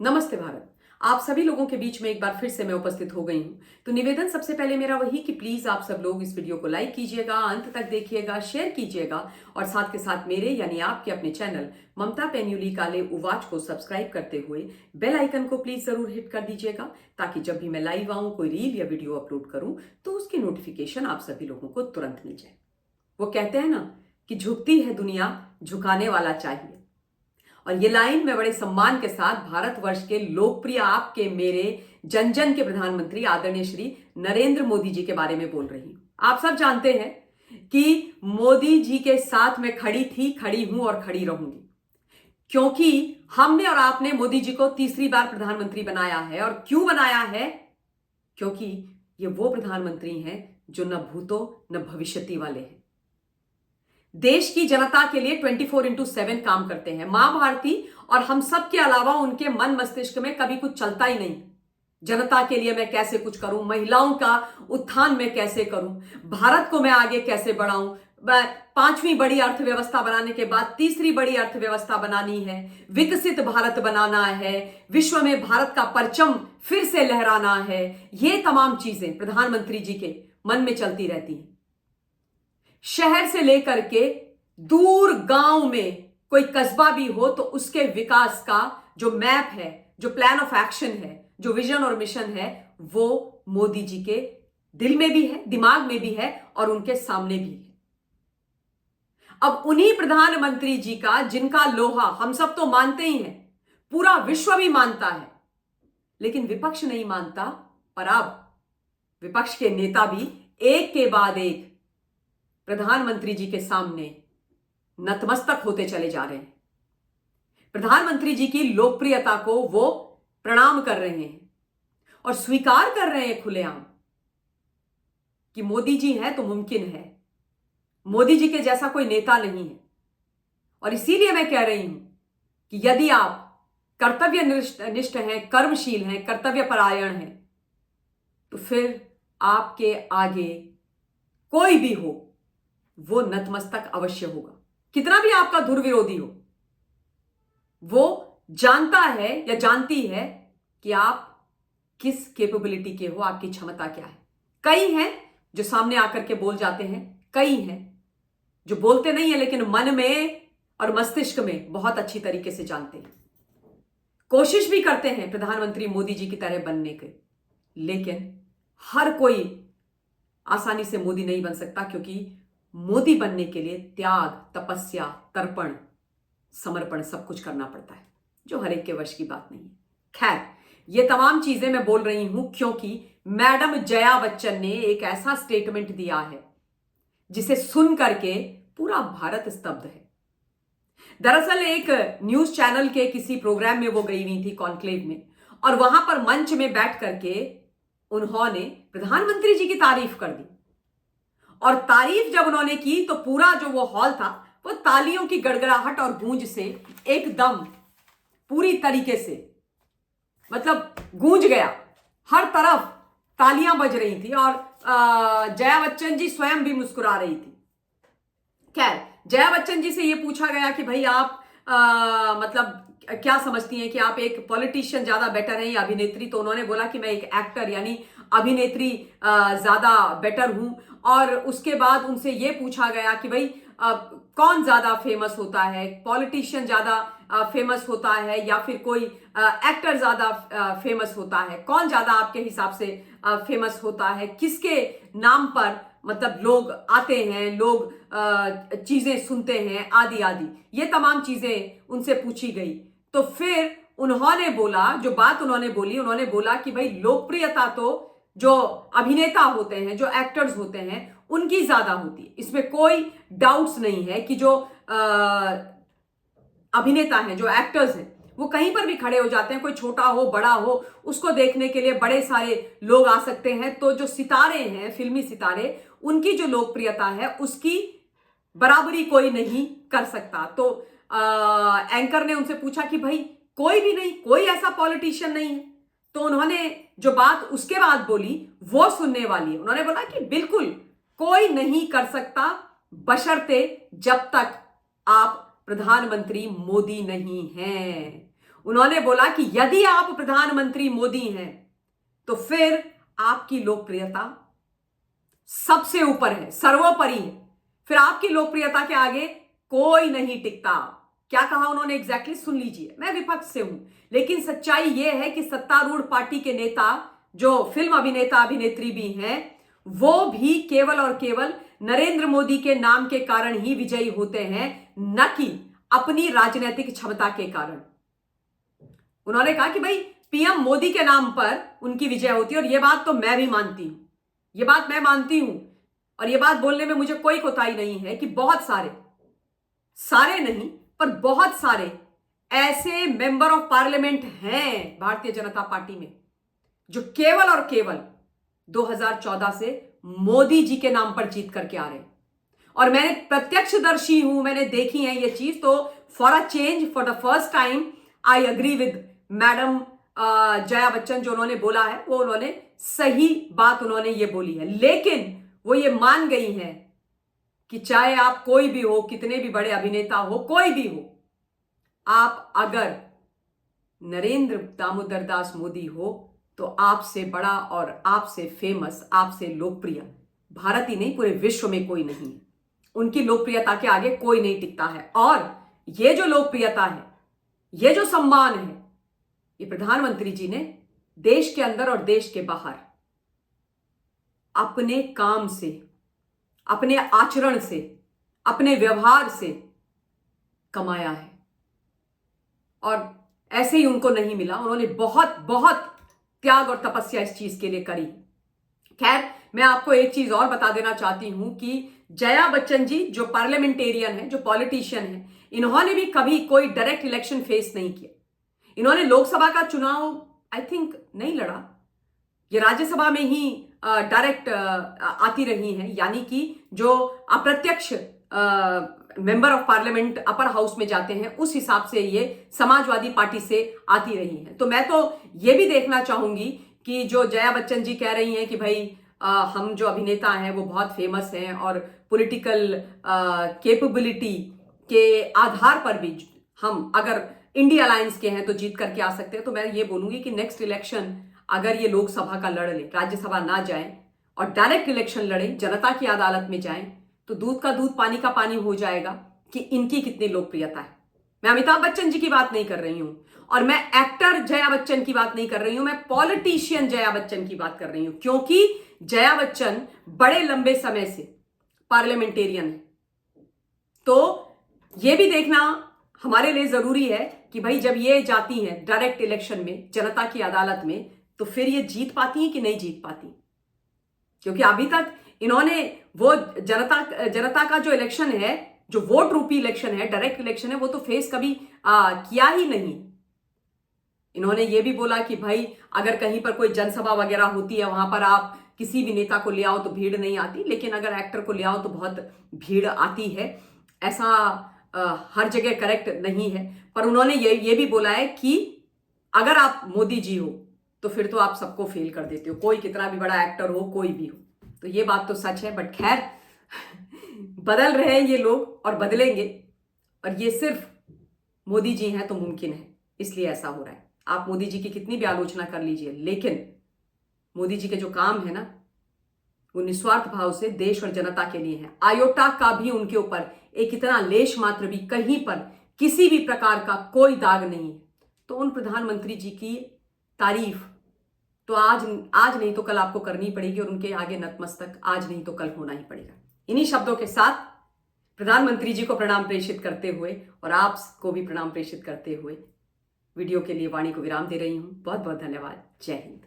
नमस्ते भारत। आप सभी लोगों के बीच में एक बार फिर से मैं उपस्थित हो गई हूं। तो निवेदन सबसे पहले मेरा वही कि प्लीज आप सब लोग इस वीडियो को लाइक कीजिएगा, अंत तक देखिएगा, शेयर कीजिएगा और साथ के साथ मेरे यानी आपके अपने चैनल ममता पेन्युली काले उवाच को सब्सक्राइब करते हुए बेल आइकन को प्लीज जरूर हिट कर दीजिएगा, ताकि जब भी मैं लाइव आऊं, कोई रील या वीडियो अपलोड करूं तो उसकी नोटिफिकेशन आप सभी लोगों को तुरंत मिल जाए। वो कहते हैं ना कि झुकती है दुनिया, झुकाने वाला चाहिए। और ये लाइन मैं बड़े सम्मान के साथ भारतवर्ष के लोकप्रिय, आपके मेरे जन जन के प्रधानमंत्री आदरणीय श्री नरेंद्र मोदी जी के बारे में बोल रही हूं। आप सब जानते हैं कि मोदी जी के साथ मैं खड़ी थी, खड़ी हूं और खड़ी रहूंगी, क्योंकि हमने और आपने मोदी जी को तीसरी बार प्रधानमंत्री बनाया है। और क्यों बनाया है? क्योंकि ये वो प्रधानमंत्री हैं जो न भूतो न भविष्यति वाले हैं, देश की जनता के लिए 24/7 काम करते हैं। मां भारती और हम सब के अलावा उनके मन मस्तिष्क में कभी कुछ चलता ही नहीं। जनता के लिए मैं कैसे कुछ करूं, महिलाओं का उत्थान मैं कैसे करूं, भारत को मैं आगे कैसे बढ़ाऊं, पांचवी बड़ी अर्थव्यवस्था बनाने के बाद तीसरी बड़ी अर्थव्यवस्था बनानी है, विकसित भारत बनाना है, विश्व में भारत का परचम फिर से लहराना है। ये तमाम चीजें प्रधानमंत्री जी के मन में चलती रहती हैं। शहर से लेकर के दूर गांव में कोई कस्बा भी हो तो उसके विकास का जो मैप है, जो प्लान ऑफ एक्शन है, जो विजन और मिशन है, वो मोदी जी के दिल में भी है, दिमाग में भी है और उनके सामने भी है। अब उन्हीं प्रधानमंत्री जी का, जिनका लोहा हम सब तो मानते ही हैं, पूरा विश्व भी मानता है, लेकिन विपक्ष नहीं मानता। पर अब विपक्ष के नेता भी एक के बाद एक प्रधानमंत्री जी के सामने नतमस्तक होते चले जा रहे हैं। प्रधानमंत्री जी की लोकप्रियता को वो प्रणाम कर रहे हैं और स्वीकार कर रहे हैं खुलेआम कि मोदी जी हैं तो मुमकिन है। मोदी जी के जैसा कोई नेता नहीं है। और इसीलिए मैं कह रही हूं कि यदि आप कर्तव्य निष्ठ हैं, कर्मशील हैं, कर्तव्य परायण हैं, तो फिर आपके आगे कोई भी हो वो नतमस्तक अवश्य होगा। कितना भी आपका धुर विरोधी हो, वो जानता है या जानती है कि आप किस कैपेबिलिटी के हो, आपकी क्षमता क्या है। कई हैं जो सामने आकर के बोल जाते हैं, कई हैं जो बोलते नहीं है लेकिन मन में और मस्तिष्क में बहुत अच्छी तरीके से जानते हैं, कोशिश भी करते हैं प्रधानमंत्री मोदी जी की तरह बनने के। लेकिन हर कोई आसानी से मोदी नहीं बन सकता, क्योंकि मोदी बनने के लिए त्याग, तपस्या, तर्पण, समर्पण सब कुछ करना पड़ता है, जो हर एक के वश की बात नहीं है। खैर, ये तमाम चीजें मैं बोल रही हूं क्योंकि मैडम जया बच्चन ने एक ऐसा स्टेटमेंट दिया है जिसे सुन करके पूरा भारत स्तब्ध है। दरअसल एक न्यूज चैनल के किसी प्रोग्राम में वो गई हुई थी, कॉन्क्लेव में, और वहां पर मंच में बैठ करके उन्होंने प्रधानमंत्री जी की तारीफ कर दी। और तारीफ जब उन्होंने की तो पूरा जो वो हॉल था वो तालियों की गड़गड़ाहट और गूंज से एकदम पूरी तरीके से मतलब गूंज गया। हर तरफ तालियां बज रही थी और जया बच्चन जी स्वयं भी मुस्कुरा रही थी। खैर, जया बच्चन जी से ये पूछा गया कि भाई आप मतलब क्या समझती हैं कि आप एक पॉलिटिशियन ज्यादा बेटर हैं या अभिनेत्री? तो उन्होंने बोला कि मैं एक एक्टर यानी अभिनेत्री ज्यादा बेटर हूं। और उसके बाद उनसे ये पूछा गया कि भाई कौन ज्यादा फेमस होता है, पॉलिटिशियन ज्यादा फेमस होता है या फिर कोई एक्टर ज्यादा फेमस होता है? कौन ज्यादा आपके हिसाब से फेमस होता है? किसके नाम पर मतलब लोग आते हैं, लोग चीजें सुनते हैं, आदि आदि, ये तमाम चीजें उनसे पूछी गई। तो फिर उन्होंने बोला, जो बात उन्होंने बोली, उन्होंने बोला कि भाई लोकप्रियता तो जो अभिनेता होते हैं, जो एक्टर्स होते हैं, उनकी ज्यादा होती है। इसमें कोई डाउट्स नहीं है कि जो अभिनेता हैं, जो एक्टर्स हैं, वो कहीं पर भी खड़े हो जाते हैं, कोई छोटा हो बड़ा हो, उसको देखने के लिए बड़े सारे लोग आ सकते हैं। तो जो सितारे हैं, फिल्मी सितारे, उनकी जो लोकप्रियता है उसकी बराबरी कोई नहीं कर सकता। तो एंकर ने उनसे पूछा कि भाई कोई भी नहीं, कोई ऐसा पॉलिटिशियन नहीं है? तो उन्होंने जो बात उसके बाद बोली वो सुनने वाली है। उन्होंने बोला कि बिल्कुल कोई नहीं कर सकता, बशर्ते जब तक आप प्रधानमंत्री मोदी नहीं हैं। उन्होंने बोला कि यदि आप प्रधानमंत्री मोदी हैं तो फिर आपकी लोकप्रियता सबसे ऊपर है, सर्वोपरि है, फिर आपकी लोकप्रियता के आगे कोई नहीं टिकता। क्या कहा उन्होंने एग्जैक्टली सुन लीजिए। मैं विपक्ष से हूं, लेकिन सच्चाई यह है कि सत्तारूढ़ पार्टी के नेता जो फिल्म अभिनेता अभिनेत्री भी हैं, वो भी केवल और केवल नरेंद्र मोदी के नाम के कारण ही विजयी होते हैं, न कि अपनी राजनीतिक क्षमता के कारण। उन्होंने कहा कि भाई पीएम मोदी के नाम पर उनकी विजय होती है, और यह बात तो मैं भी मानती हूं, यह बात मैं मानती हूं, और यह बात बोलने में मुझे कोई कोताही नहीं है कि बहुत सारे नहीं पर बहुत सारे ऐसे मेंबर ऑफ पार्लियामेंट हैं भारतीय जनता पार्टी में जो केवल और केवल 2014 से मोदी जी के नाम पर जीत करके आ रहे हैं। और मैंने प्रत्यक्षदर्शी हूं, मैंने देखी है ये चीज। तो for a change, for the first time I agree with madam Jaya Bachchan. जो उन्होंने बोला है वो उन्होंने सही बात उन्होंने ये बोली है, लेकिन वो ये मान गई हैं कि चाहे आप कोई भी हो, कितने भी बड़े अभिनेता हो, कोई भी हो, आप अगर नरेंद्र दामोदर दास मोदी हो तो आपसे बड़ा और आपसे फेमस, आपसे लोकप्रिय भारत ही नहीं पूरे विश्व में कोई नहीं है। उनकी लोकप्रियता के आगे कोई नहीं टिकता है। और ये जो लोकप्रियता है, ये जो सम्मान है, ये प्रधानमंत्री जी ने देश के अंदर और देश के बाहर अपने काम से, अपने आचरण से, अपने व्यवहार से कमाया है। और ऐसे ही उनको नहीं मिला, उन्होंने बहुत बहुत त्याग और तपस्या इस चीज के लिए करी। खैर, मैं आपको एक चीज और बता देना चाहती हूं कि जया बच्चन जी जो पार्लियामेंटेरियन है, जो पॉलिटिशियन है, इन्होंने भी कभी कोई डायरेक्ट इलेक्शन फेस नहीं किया। इन्होंने लोकसभा का चुनाव आई थिंक नहीं लड़ा, ये राज्यसभा में ही डायरेक्ट आती रही हैं, यानी कि जो अप्रत्यक्ष member of parliament upper house में जाते हैं, उस हिसाब से ये समाजवादी पार्टी से आती रही हैं। तो मैं तो ये भी देखना चाहूंगी कि जो जया बच्चन जी कह रही हैं कि भाई हम जो अभिनेता हैं वो बहुत फेमस हैं और पॉलिटिकल कैपेबिलिटी के आधार पर भी हम अगर इंडिया अलायंस के हैं तो जीत करके आ सकते हैं। तो मैं ये बोलूंगी कि नेक्स्ट इलेक्शन अगर ये लोकसभा का लड़ ले, राज्यसभा ना जाए और डायरेक्ट इलेक्शन लड़े, जनता की अदालत में जाएं, तो दूध का दूध पानी का पानी हो जाएगा कि इनकी कितनी लोकप्रियता है। मैं अमिताभ बच्चन जी की बात नहीं कर रही हूं, और मैं एक्टर जया बच्चन की बात नहीं कर रही हूं, मैं पॉलिटिशियन जया बच्चन की बात कर रही हूं, क्योंकि जया बच्चन बड़े लंबे समय से पार्लियामेंटेरियन है। तो यह भी देखना हमारे लिए जरूरी है कि भाई जब ये जाती हैं डायरेक्ट इलेक्शन में, जनता की अदालत में, तो फिर ये जीत पाती हैं कि नहीं जीत पाती। क्योंकि अभी तक इन्होंने वो जनता का जो इलेक्शन है, जो वोट रूपी इलेक्शन है, डायरेक्ट इलेक्शन है, वो तो फेस कभी किया ही नहीं। इन्होंने ये भी बोला कि भाई अगर कहीं पर कोई जनसभा वगैरह होती है, वहां पर आप किसी भी नेता को ले आओ तो भीड़ नहीं आती, लेकिन अगर एक्टर को ले आओ तो बहुत भीड़ आती है। ऐसा हर जगह करेक्ट नहीं है, पर उन्होंने ये भी बोला है कि अगर आप मोदी जी हो तो फिर तो आप सबको फेल कर देते हो, कोई कितना भी बड़ा एक्टर हो, कोई भी हो। तो ये बात तो सच है, बट खैर बदल रहे हैं ये लोग और बदलेंगे, और ये सिर्फ मोदी जी हैं तो मुमकिन है, इसलिए ऐसा हो रहा है। आप मोदी जी की कितनी भी आलोचना कर लीजिए, लेकिन मोदी जी के जो काम है ना, वो निस्वार्थ भाव से देश और जनता के लिए है। आयोटा का भी उनके ऊपर एक इतना लेश मात्र भी कहीं पर किसी भी प्रकार का कोई दाग नहीं है। तो उन प्रधानमंत्री जी की तारीफ तो आज नहीं तो कल आपको करनी पड़ेगी, और उनके आगे नतमस्तक आज नहीं तो कल होना ही पड़ेगा। इन्हीं शब्दों के साथ प्रधानमंत्री जी को प्रणाम प्रेषित करते हुए और आपको भी प्रणाम प्रेषित करते हुए वीडियो के लिए वाणी को विराम दे रही हूं। बहुत बहुत धन्यवाद। जय हिंद।